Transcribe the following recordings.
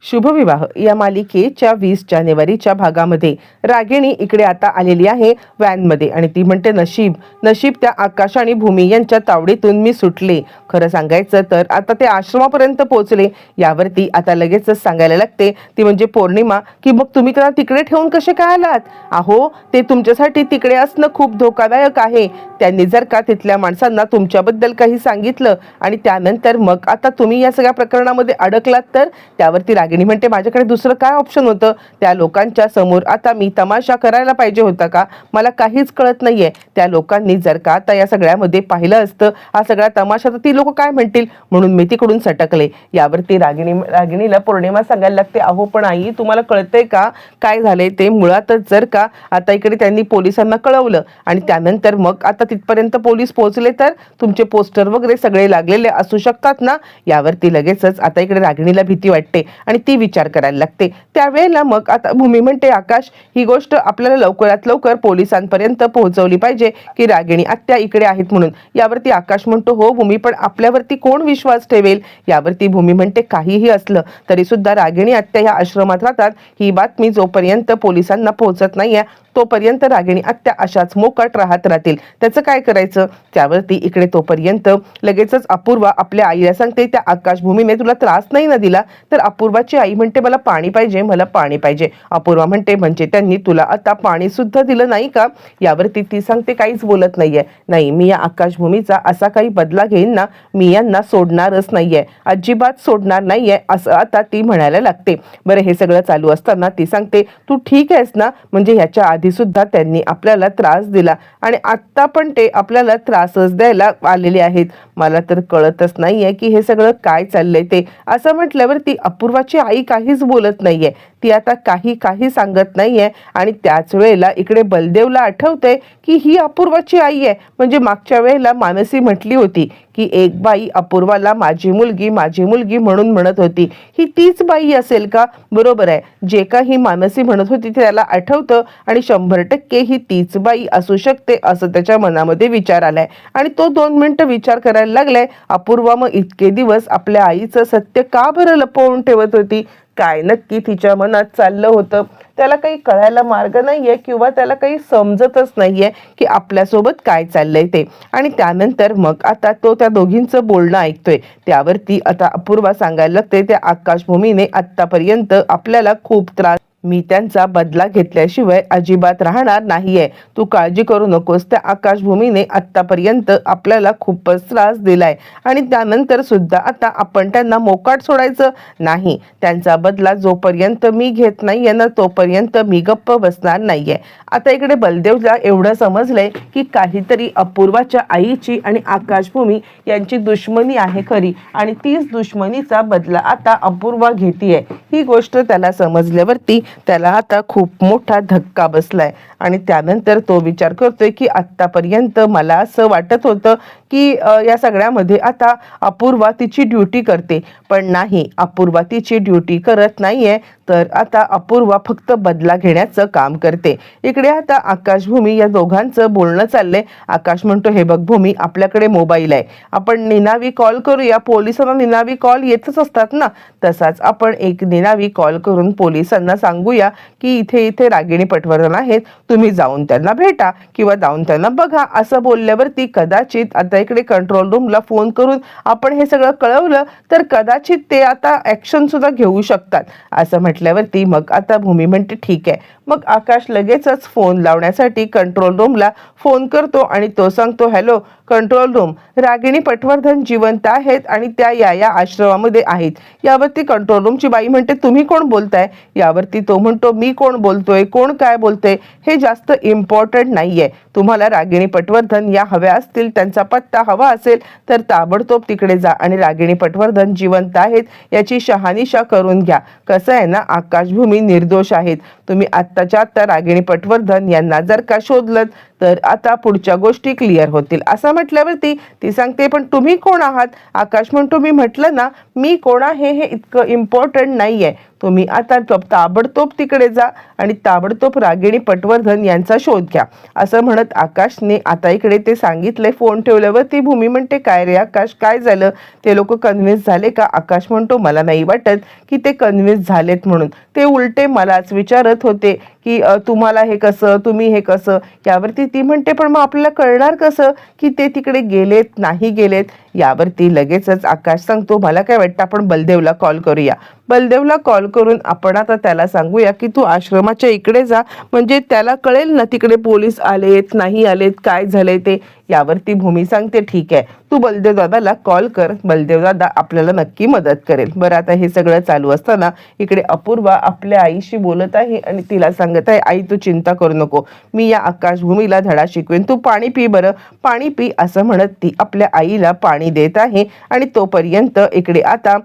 शुभविवाह या मालिकेच्या 20 जानेवारीच्या भागामध्ये रागिणी इकडे आता आलेली आहे व्हॅनमध्ये आणि ती म्हणते, नशीब नशीब त्या आकाश आणि भूमी यांच्या तावडीतून मी सुटले. खरं सांगायचं तर आता ते आश्रमापर्यंत पोहोचले. यावरती आता लगेचच सांगायला लागते ती म्हणजे पौर्णिमा, की मग तुम्ही त्याला तिकडे ठेवून कसे काय आलात? अहो, ते तुमच्यासाठी तिकडे असणं खूप धोकादायक आहे. त्यांनी जर का तिथल्या माणसांना तुमच्याबद्दल काही सांगितलं आणि त्यानंतर मग आता तुम्ही या सगळ्या प्रकरणामध्ये अडकलात तर? त्यावरती रागिणी म्हणते, माझ्याकडे दुसरं काय ऑप्शन होतं? त्या लोकांच्या समोर आता मी तमाशा करायला पाहिजे होता का? मला काहीच कळत नाहीये. त्या लोकांनी जर का आता या सगळ्यामध्ये पाहिलं असतं हा सगळा तमाशा, तर ती लोक काय म्हणतील, म्हणून मी तिकडून सटकले. यावरती रागिणीला पौर्णिमा सांगायला लागते, अहो पण आई, तुम्हाला कळतंय का काय झालंय ते? मुळातच जर का आता इकडे त्यांनी पोलिसांना कळवलं आणि त्यानंतर मग आता तिथपर्यंत पोलीस पोहोचले तर तुमचे पोस्टर वगैरे सगळे लागलेले असू शकतात ना. यावरती लगेचच आता इकडे रागिणीला भीती वाटते आणि ती विचार करायला लागते. त्यावेळेला मग आता भूमी म्हणते, आकाश, ही गोष्ट आपल्याला लवकरात लवकर पोलिसांपर्यंत पोहोचवली पाहिजे की रागिणी आत्या इकडे आहेत म्हणून. यावरती आकाश म्हणतो, हो भूमी, पण आपल्यावरती कोण विश्वास ठेवेल? यावरती भूमी म्हणते, काहीही असलं तरी सुद्धा रागिणी आत्या ह्या आश्रमात राहतात. ही बातमी जोपर्यंत पोलिसांना पोहोचत नाहीये तोपर्यंत रागिणी आत्या अशाच मोकाट राहतील. त्याचं काय करायचं? त्यावरती इकडे तोपर्यंत लगेचच अपूर्वा आपल्या आईला सांगते, त्या आकाश भूमीने तुला त्रास नाही ना दिला? तर अपूर्वाची आई म्हणते, मला पाणी पाहिजे, मला पाणी पाहिजे. अपूर्वा म्हणते, म्हणजे त्यांनी तुला आता पाणी सुद्धा दिलं नाही का? यावरती ती सांगते, काहीच बोलत नाहीये. नाही, मी या आकाश भूमीचा असा काही बदला घेईन ना, मी यांना सोडणारच नाहीये, अजिबात सोडणार नाहीये, असं आता ती म्हणायला लागते. बरं, हे सगळं चालू असताना ती सांगते, तू ठीक आहेस ना? म्हणजे ह्याच्या आधी सुद्धा त्यांनी आपल्याला त्रास दिला आणि आता पण ते आपल्याला त्रासच द्यायला आलेले आहेत. मला तर कळतच नाहीये की हे सगळं काय चाललंय ते. असं म्हटल्यावरती अपूर्वाची आई काहीच बोलत नाहीये. ती आता काही सांगत नाहीये आणि त्याच वेळेला इकडे बलदेवला आठवते की ही अपूर्वाची आई आहे. म्हणजे मागच्या वेळेला मानसी म्हटली होती की एक बाई अपूर्वाला माझी मुलगी म्हणून म्हणत होती. ही तीच बाई असेल का? बरोबर आहे, जे काही मानसी म्हणत होती ते त्याला आठवतं आणि 100% ही तीच बाई असू शकते असं त्याच्या मनामध्ये विचार आलाय आणि तो 2 मिनिटं विचार करायला लागलाय. अपूर्वा मग इतके दिवस आपल्या आईचं सत्य का बरं लपवून ठेवत होती? काय नक्की तिच्या मनात चाललं होतं? त्याला काही कळायला मार्ग नाहीये किंवा त्याला काही समजतच नाहीये की आपल्यासोबत काय चाललंय ते. आणि त्यानंतर मग आता तो त्या दोघींचं बोलणं ऐकतोय. त्यावरती आता अपूर्वा सांगायला लागते, त्या आकाश भूमीने आतापर्यंत आपल्याला खूप त्रास, मी त्यांचा बदला घेतल्याशिवाय अजिबात राहणार नाहीये. तू काळजी करू नकोस. त्या आकाश भूमीने आतापर्यंत आपल्याला खूपच त्रास दिलाय आणि त्यानंतर सुद्धा आता आपण त्यांना मोकाट सोडायचं नाही. त्यांचा बदला जोपर्यंत मी घेत नाहीये ना तोपर्यंत मी गप्प बसणार नाहीये. आता इकडे बलदेवला एवढं समजलंय की काहीतरी अपूर्वाच्या आईची आणि आकाश भूमी यांची दुश्मनी आहे खरी आणि तीच दुश्मनीचा बदला आता अपूर्वा घेतीये. ही गोष्ट त्याला समजल्यावरती त्याला आता खूप मोठा धक्का बसलाय आणि त्यानंतर तो विचार करतोय की आत्तापर्यंत मला असं वाटत होतं की या सगळ्यामध्ये आता अपूर्वा तिची ड्युटी करते, पण नाही, अपूर्वा तिची ड्युटी करत नाहीये, तर आता अपूर्वा फक्त बदला घेण्याचं काम करते. इकडे आता आकाश भूमी या दोघांचं बोलणं चाललंय. आकाश म्हणतो, हे बघ भूमी, आपल्याकडे मोबाईल आहे, आपण निनावी कॉल करूया. पोलिसांना निनावी कॉल येतच असतात ना, तसाच आपण एक निनावी कॉल करून पोलिसांना सांगूया की इथे रागिणी पटवर्धन आहेत, तुम्ही जाऊन त्यांना भेटा किंवा जाऊन त्यांना बघा. असं बोलल्यावरती कदाचित आता इकडे कंट्रोल रूमला फोन करून आपण हे सगळं कळवलं तर कदाचित ते आता ॲक्शन सुद्धा घेऊ शकतात. असं म्हटल्यावरती मग आता भूमी म्हणते, ठीक आहे. मग आकाश लगेचच फोन लावण्यासाठी कंट्रोल रूमला फोन करतो आणि तो सांगतो, हॅलो कंट्रोल रूम, रागिणी पटवर्धन जिवंत आहेत आणि त्या या आश्रमामध्ये आहेत. यावरती कंट्रोल रूमची बाई म्हणते, तुम्ही कोण बोलताय? यावरती तो म्हणतो, मी कोण बोलतोय, कोण काय बोलतोय हे जास्त इम्पॉर्टंट नाहीये. तुम्हाला रागिणी पटवर्धन या हव्या असतील, त्यांचा पत्ता हवा असेल तर ताबडतोब तिकडे जा आणि रागिणी पटवर्धन जिवंत आहेत याची शहानिशा करून घ्या. कसं आहे ना, आकाश भूमी निर्दोष आहेत. तुम्ही आत्ताच्या आत्ता रागिणी पटवर्धन यांना जर का शोधलं तर आता पुढच्या गोष्टी क्लिअर होतील असं म्हटल्यावरती ती सांगते, पण तुम्ही कोण आहात? आकाश म्हणतो, मी म्हटलं ना मी कोण आहे हे इतकं इम्पॉर्टंट नाहीये, तुम्ही आता ताबडतोब तिकडे जा आणि ताबडतोब रागिणी पटवर्धन यांचा शोध घ्या असं म्हणत आकाशने आता इकडे ते सांगितले. फोन ठेवल्यावरती भूमी म्हणते, काय रे आकाश, काय झालं? ते लोक कन्व्हिन्स झाले का? आकाश म्हणतो, मला नाही वाटत की ते कन्व्हिन्स झालेत म्हणून, ते उलटे मलाच विचारत होते की तुम्हाला हे कसं, तुम्ही हे कसं. यावरती ती म्हणते, पण मग आपल्याला कळणार कसं की ते तिकडे गेलेत नाही गेलेत? यावरती लगेचच आकाश सांगतो, मला काय वाटतं आपण बलदेवला कॉल करूया. बलदेवला कॉल करून आपण आता त्याला सांगूया की तू आश्रमाच्या इकडे जा, म्हणजे त्याला कळेल ना तिकडे पोलीस आलेत नाही आलेत, काय झालंय ते. यावरती भूमी सांगते, ठीक आहे, तू बलदेव दादाला कॉल कर, बलदेव दादा आपल्याला नक्की मदत करेल. बरं, आता हे सगळं चालू असताना इकडे अपूर्वा आपल्या आईशी बोलत आहे आणि तिला सांगत आहे, आई तू चिंता करू नको, मी या आकाश भूमीला धडा शिकवेन, तू पाणी पी बरं, पाणी पी असं म्हणत ती आपल्या आईला पाणी देत आहे. आणि तोपर्यंत इकडे आता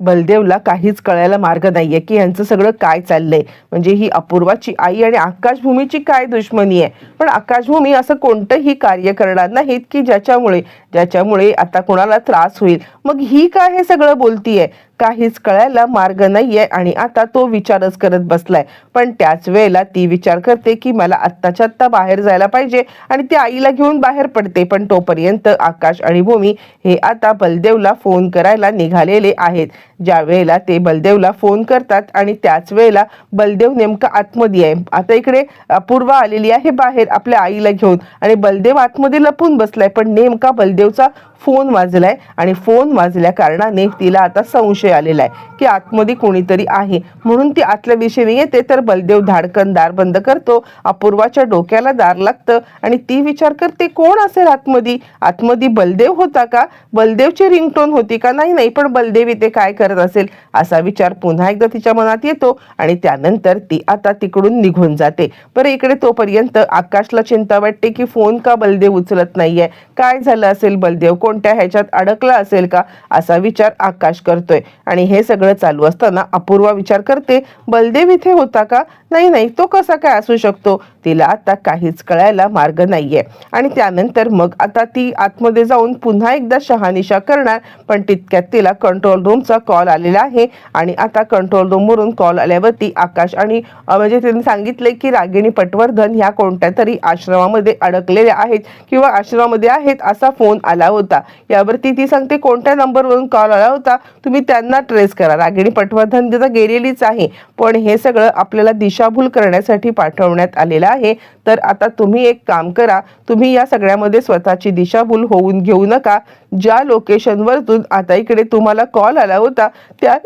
बलदेवला काहीच कळायला मार्ग नाहीये की यांचं सगळं काय चाललंय, म्हणजे ही अपूर्वाची आई आणि आकाशभूमीची काय दुश्मनी आहे. पण आकाशभूमी असं कोणतंही कार्य करणार नाहीत की ज्याच्यामुळे आता कोणाला त्रास होईल. मग ही काय हे सगळं बोलतीये, काहीच कळायला मार्ग नाहीये. आणि आता तो विचारच करत बसलाय. पण त्याच वेळेला ती विचार करते की मला आत्ताच्या आत्ता बाहेर जायला पाहिजे आणि ती आईला घेऊन बाहेर पडते. पण तोपर्यंत आकाश आणि भूमी हे आता बलदेवला फोन करायला निघालेले आहेत. ज्या वेळेला ते बलदेवला फोन करतात आणि त्याच वेळेला बलदेव नेमका आतमध्ये आहे. आता इकडे अपूर्वा आलेली आहे बाहेर आपल्या आईला घेऊन आणि बलदेव आतमध्ये लपून बसलाय. पण नेमका बलदेवचा फोन वाजलाय आणि फोन वाजल्या कारणाने तिला आता संशय आलेला आहे की आतमध्ये कोणीतरी आहे. म्हणून ती आतल्या दिशेने येते तर बलदेव धाडकन दार बंद करतो. अपूर्वाच्या डोक्याला दार लागतं आणि ती विचार करते, कोण असेल आतमध्ये बलदेव होता का? बलदेवची रिंगटोन होती का? नाही, पण बलदेव इथे काय करत असेल असा विचार पुन्हा एकदा तिच्या मनात येतो आणि त्यानंतर ती आता तिकडून निघून जाते. बरं, इकडे तोपर्यंत आकाशला चिंता वाटते की फोन का बलदेव उचलत नाहीये, काय झालं असेल, बलदेव कोणत्या ह्याच्यात अडकला असेल का असा विचार आकाश करतोय. आणि हे सगळं चालू असताना अपूर्वा विचार करते, बलदेव इथे होता का? नाही, तो कसा काय असू शकतो? तिला आता काहीच कळायला मार्ग नाहीये. आणि त्यानंतर मग आता ती आतमध्ये जाऊन पुन्हा एकदा शहानिशा करणार. पण तितक्यात तिला कंट्रोल रूमचा कॉल आलेला आहे आणि आता कंट्रोल रूमवरून कॉल आल्यावरती आकाश आणि म्हणजे त्यांनी सांगितले की रागिणी पटवर्धन ह्या कोणत्या तरी आश्रमामध्ये अडकलेल्या आहेत किंवा आश्रमामध्ये आहेत असा फोन आला होता. यावरती ती सांगते, कोणत्या नंबरवरून कॉल आला होता, तुम्ही त्यांना ट्रेस करा. रागिणी पटवर्धन तिथं गेलेलीच आहे, पण हे सगळं आपल्याला दिशाभूल करण्यासाठी पाठवण्यात आलेलं आहे. तर आता तुम्ही एक काम करा, तुम्ही या सगळ्यामध्ये स्वतःची दिशाभूल होऊन घेऊ नका. ज्या लोकेशनवरतून आता इकडे तुम्हाला कॉल आला होता त्या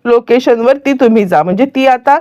लोकेशनवरती तुम्ही जा. म्हणजे ती आता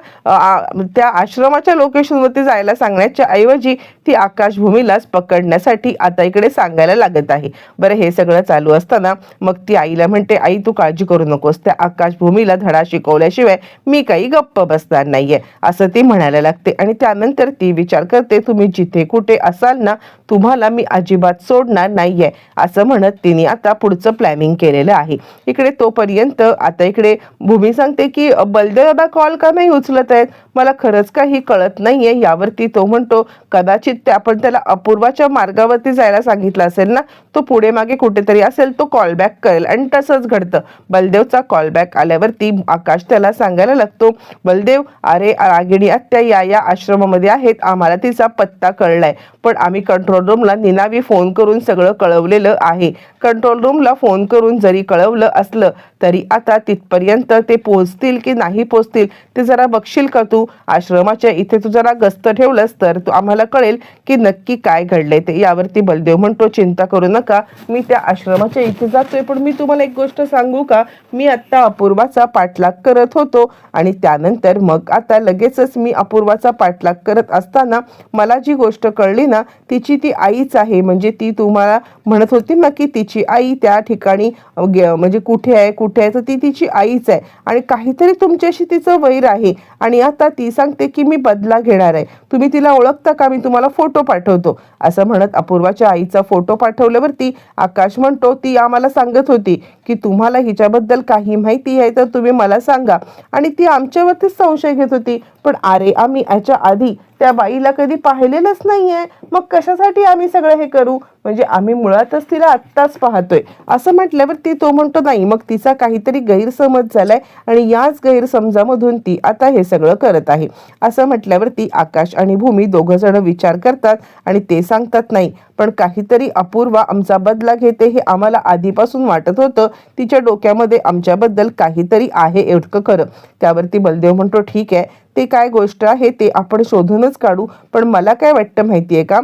त्या आश्रमाच्या लोकेशनवरती जायला सांगण्याच्या ऐवजी ती आकाशभूमीलाच पकडण्यासाठी आता इकडे सांगायला लागत आहे. बरं, हे सगळं चालू असताना मग ती आईला म्हणते, आई तू काळजी करू नकोस, त्या आकाशभूमीला धडा शिकवल्याशिवाय मी काही गप्प बसणार नाहीये असं ती म्हणायला लागते. आणि त्यानंतर ती विचार करते, तुम्ही जिथे कुठे असाल ना तुम्हाला मी अजिबात सोडणार नाहीये असं म्हणत तिने आता पुढचं प्लॅनिंग केलेलं आहे. इकडे तोपर्यंत आता इकडे भूमी सांगते की बलदेव दादा कॉल का नाही उचलत आहेत, मला खरंच काही कळत नाहीये. यावरती तो म्हणतो, कदाचित आपण त्याला अपूर्वाच्या मार्गावरती जायला सांगितलं असेल ना, तो पुढे मागे कुठेतरी असेल, तो कॉल बॅक करेल. आणि तसंच घडतं. बलदेवचा कॉल बॅक आल्यावरती आकाश त्याला सांगायला लागतो, बलदेव अरे रागिणी आत्या या आश्रमामध्ये आहेत, आम्हाला तिचा पत्ता कळलाय, पण आम्ही कंट्रोल रूमला निनावी फोन करून सगळं कळवलेलं आहे. कंट्रोल रूमला फोन करून जरी कळवलं असलं तरी आता तिथपर्यंत ते पोहोचतील की नाही पोहोचतील ते जरा बघशील का तू? आश्रमाच्या इथे तू जरा गस्त ठेवलंस तर तू आम्हाला कळेल की नक्की काय घडलंय ते. यावरती बलदेव म्हणतो, चिंता करू नका, मी त्या आश्रमाच्या इथे जातोय. पण मी तुम्हाला एक गोष्ट सांगू का, मी आत्ता अपूर्वाचा पाठलाग करत होतो आणि त्यानंतर मग आता लगेचच मी अपूर्वाचा पाठलाग करत असताना मला जी गोष्ट कळली ना, तिची ती आईच आहे. म्हणजे ती तुम्हाला म्हणत होती ना की तिची आई त्या ठिकाणी म्हणजे कुठे आहे तर ती तिची आईच आहे आणि काहीतरी तुमच्याशी तिचं वैर आहे. आणि आता ती सांगते की मी बदला घेणार आहे, तुम्ही तिला ओळखता का, मी तुम्हाला फोटो पाठवतो असं म्हणत अपूर्वाच्या आईचा फोटो पाठवल्यावरती आकाश म्हणतो, ती आम्हाला सांगत होती की तुम्हाला हिच्याबद्दल काही माहिती आहे तर तुम्ही मला सांगा. आणि ती आमच्यावरतीच संशय घेत होती, पण अरे आम्ही याच्या आधी त्या बाईला कधी पाहिलेलंच नाहीये, मग कशासाठी आम्ही सगळं हे करू, म्हणजे आम्ही मुळातच तिला आत्ताच पाहतोय असं म्हटल्यावरती तो म्हणतो नाही, मग तिचा काहीतरी गैरसमज झालाय आणि याच गैरसमजामधून ती आता हे सगळं करत आहे असं म्हटल्यावरती आकाश आणि भूमी दोघं जण विचार करतात आणि ते सांगतात नाही, पण काहीतरी अपूर्वा आमचा बदला घेते हे आम्हाला आधीपासून वाटत होतं, तिच्या डोक्यामध्ये आमच्याबद्दल काहीतरी आहे एवढं खरं. त्यावरती बलदेव म्हणतो ठीक आहे, ते काय गोष्ट आहे ते आपण शोधूनच काढू, पण मला काय वाटतं माहितीये का,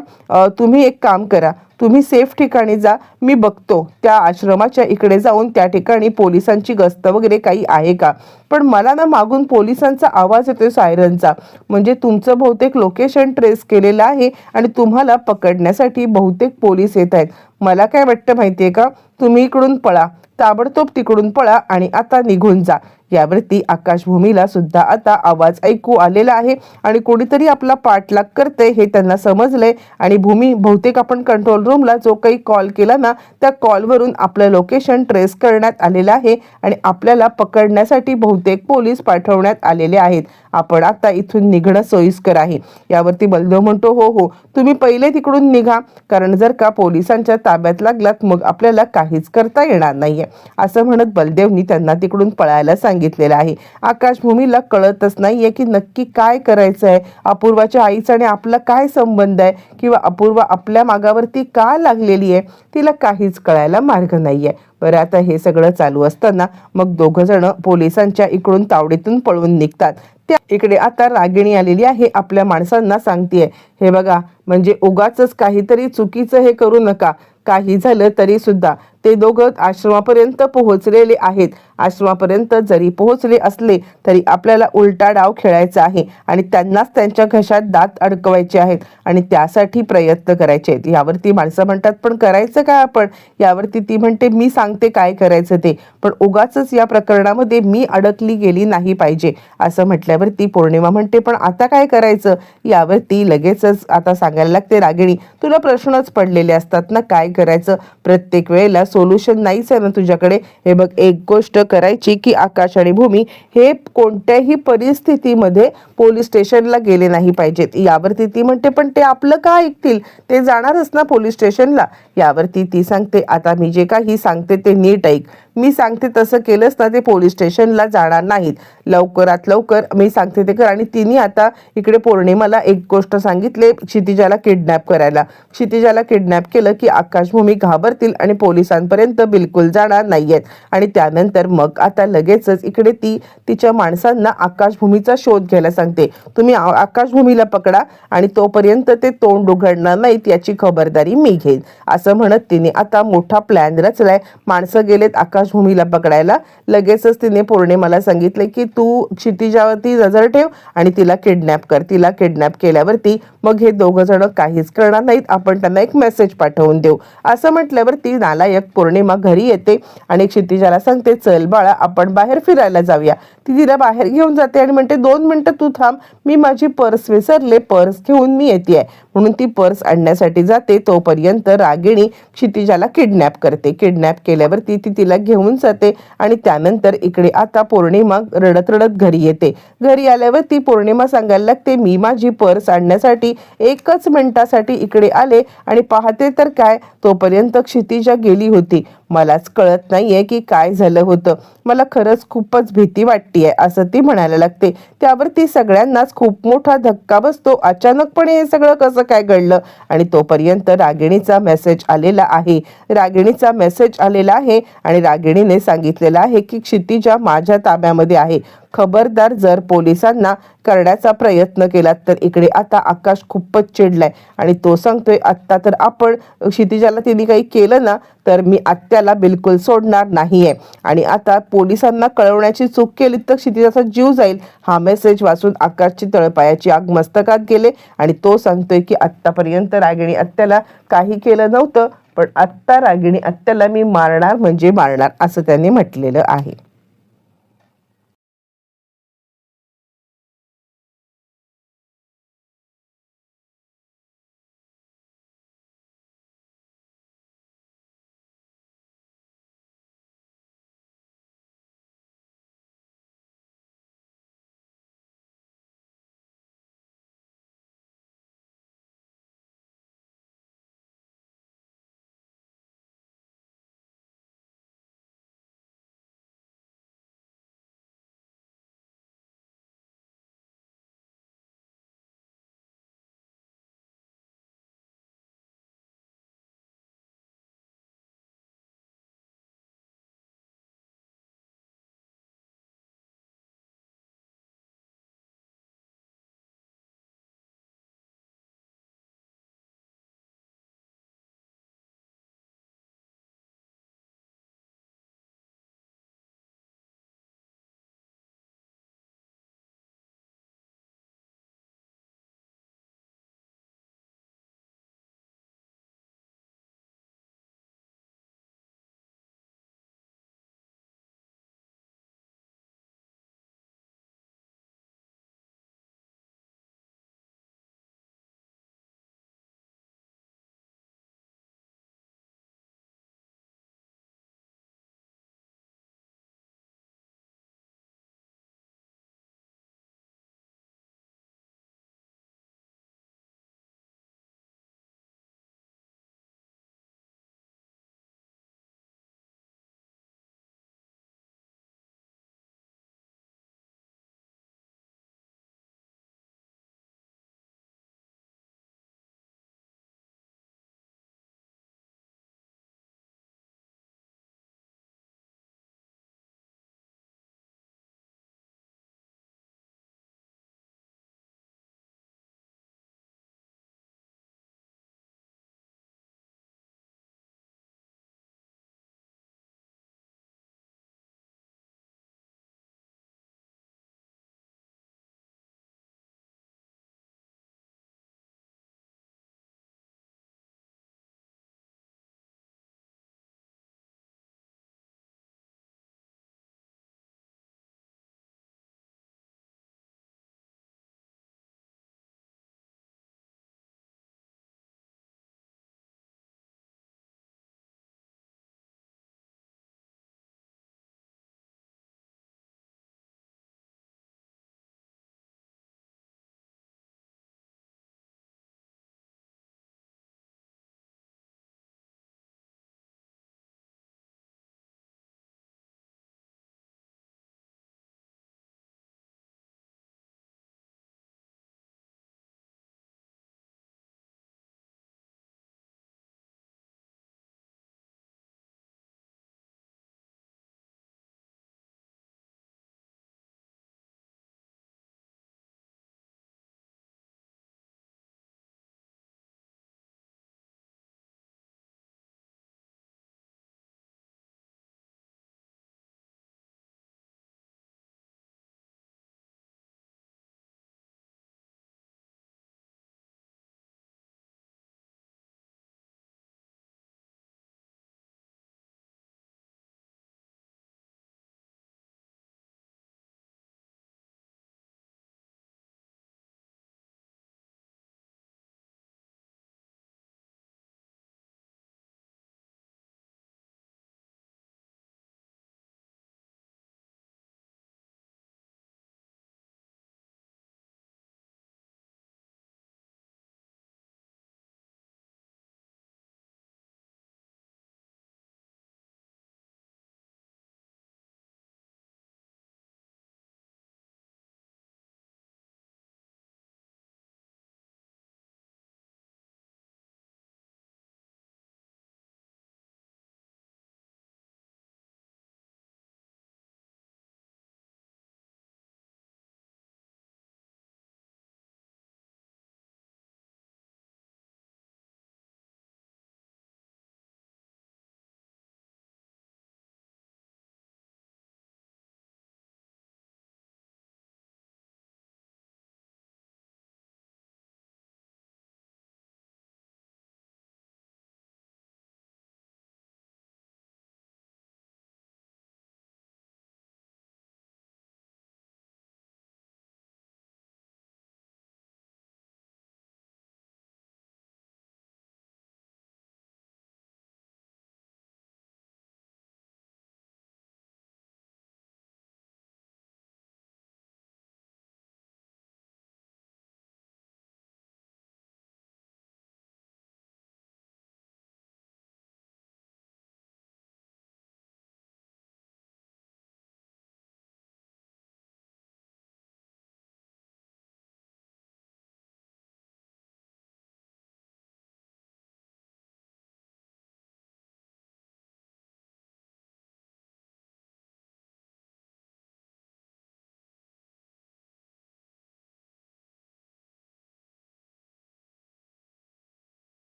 तुम्ही एक काम करा, तुम्ही सेफ ठिकाणी जा, मी बघतो त्या आश्रमाच्या इकडे जाऊन त्या ठिकाणी पोलिसांची गस्त वगैरे काही आहे का. पण मला ना मागून पोलिसांचा आवाज येतोय सायरनचा, म्हणजे तुमचं बहुतेक लोकेशन ट्रेस केलेलं आहे आणि तुम्हाला पकडण्यासाठी बहुतेक पोलीस येत आहेत. मला काय वाटतं माहितीये का, तुम्ही इकडून पळा, ताबडतोब तिकडून पळा आणि आता निघून जा. यावरती आकाशभूमीला सुद्धा आता आवाज ऐकू आलेला आहे आणि कोणीतरी आपला पाठलाग करते हे त्यांना समजलंय आणि भूमी बहुतेक आपण कंट्रोल रूमला जो काही कॉल केला ना त्या कॉलवरून आपलं लोकेशन ट्रेस करण्यात आलेलं आहे आणि आपल्याला पकडण्यासाठी बहुतेक पोलीस पाठवण्यात आलेले आहेत. आपण आता इथून निघणं सोयीस्कर आहे. यावरती बलदेव म्हणतो हो हो, तुम्ही पहिले तिकडून निघा, कारण जर का पोलिसांच्या ताब्यात लागलात मग आपल्याला काहीच करता येणार नाहीये असं म्हणत बलदेवनी त्यांना तिकडून पळायला सांगितलेलं आहे. आकाशभूमीला कळतच नाहीये की नक्की काय करायचं आहे, अपूर्वाच्या आईचा आणि आपला काय संबंध आहे किंवा अपूर्वा आपल्या मागावरती का लागलेली आहे, तिला काहीच कळायला मार्ग नाहीये. बरं, आता हे सगळं चालू असताना मग दोघं जण पोलिसांच्या इकडून तावडीतून पळून निघतात. त्या इकडे आता रागिणी आलेली आहे, आपल्या माणसांना सांगतेय हे बघा, म्हणजे उगाचच काहीतरी चुकीचं हे करू नका, काही झालं तरी सुद्धा ते दोघं आश्रमापर्यंत पोहोचलेले आहेत. आश्रमापर्यंत जरी पोहोचले असले तरी आपल्याला उलटा डाव खेळायचा आहे आणि त्यांनाच त्यांच्या घशात दात अडकवायचे आहेत आणि त्यासाठी प्रयत्न करायचे आहेत. यावरती माणसं म्हणतात पण करायचं काय आपण. यावरती ती म्हणते मी सांगते काय करायचं ते, पण उगाचच या प्रकरणामध्ये मी अडकली गेली नाही पाहिजे असं म्हटल्यावरती पौर्णिमा म्हणते पण आता काय करायचं. यावरती लगेचच आता सांगायला लागते रागिणी, तुला प्रश्नच पडलेले असतात ना, काय करायचं, प्रत्येक वेळेला सोल्युशन नाहीच आहे ना तुझ्याकडे. हे बघ, एक गोष्ट करायची की आकाश आणि भूमी हे कोणत्याही परिस्थितीमध्ये पोलीस स्टेशनला गेले नाही पाहिजेत. यावरती ती म्हणते पण ते आपलं का ऐकतील, ते जाणारच ना पोलीस स्टेशनला. यावरती ती सांगते आता मी जे काही सांगते ते नीट ऐक, मी सांगते तसं केलंच ना ते पोलीस स्टेशनला जाणार नाहीत, लवकरात लवकर मी सांगते ते कर. आणि तिने आता इकडे पौर्णिमाला एक गोष्ट सांगितले, क्षितिजाला किडनॅप करायला. क्षितिजाला किडनॅप केलं की आकाशभूमी घाबरतील आणि पोलिसांपर्यंत बिलकुल जाणार नाहीयेत आणि त्यानंतर मग आता लगेचच इकडे ती तिच्या माणसांना आकाशभूमीचा शोध घ्यायला सांगते. तुम्ही आकाशभूमीला पकडा आणि तोपर्यंत ते तोंड उघडणार नाहीत याची खबरदारी मी घेईन असं म्हणत तिने आता मोठा प्लॅन रचलाय. माणसं गेलेत आकाशभूमीला पकडायला. लगेचच तिने पौर्णिमाला सांगितले की तू क्षितिजावरती नजर ठेव आणि तिला किडनॅप कर. तिला किडनॅप केल्यावरती मग हे दोघं जण काहीच करणार नाहीत, आपण त्यांना एक मेसेज पाठवून देऊ असं म्हटल्यावर ती नालायक पौर्णिमा घरी येते आणि क्षितिजाला सांगते चल बाळा आपण बाहेर फिरायला जाऊया. ती तिला बाहेर घेऊन जाते आणि म्हणते 2 मिनिटं तू थांब, मी माझी पर्स विसरले, पर्स घेऊन मी येते. म्हणून ती पर्स आणण्यासाठी जाते. तोपर्यंत रागिणी क्षितिजाला किडनॅप करते. किडनॅप केल्यावरती ती तिला घेऊन जाते आणि त्यानंतर इकडे आता पौर्णिमा रडत रडत घरी येते. घरी आल्यावर ती पौर्णिमा सांगायला लागते मी माझी पर्स आणण्यासाठी 1 मिनिटासाठी इकडे आले आणि पाहते तर काय, तोपर्यंत क्षितिजा गेली होती. मलाच कळत नाहीये की काय झालं होतं, मला खरंच खूपच भीती वाटतेय असं ती म्हणायला लागते. त्यावर ती सगळ्यांनाच खूप मोठा धक्का बसतो. अचानकपणे हे सगळं कसं काय घडलं आणि तोपर्यंत रागिणीचा मेसेज आलेला आहे. रागिणीचा मेसेज आलेला आहे आणि रागिणीने सांगितलेलं आहे की क्षितिजा माझ्या ताब्यामध्ये आहे, खबरदार जर पोलिसांना करण्याचा प्रयत्न केला तर. इकडे आता आकाश खूपच चिडलाय आणि तो सांगतोय आत्ता तर आपण क्षितिजाला तिने काही केलं ना तर मी आत्याला बिलकुल सोडणार नाहीये आणि आता पोलिसांना कळवण्याची चूक केली तर क्षितिजाचा जीव जाईल. हा मेसेज वाचून आकाशची तळपायाची आग मस्तकात गेले आणि तो सांगतोय की आत्तापर्यंत रागिणी आत्याला काही केलं नव्हतं, पण आत्ता रागिणी आत्याला मी मारणार म्हणजे मारणार असं त्यांनी म्हटलेलं आहे.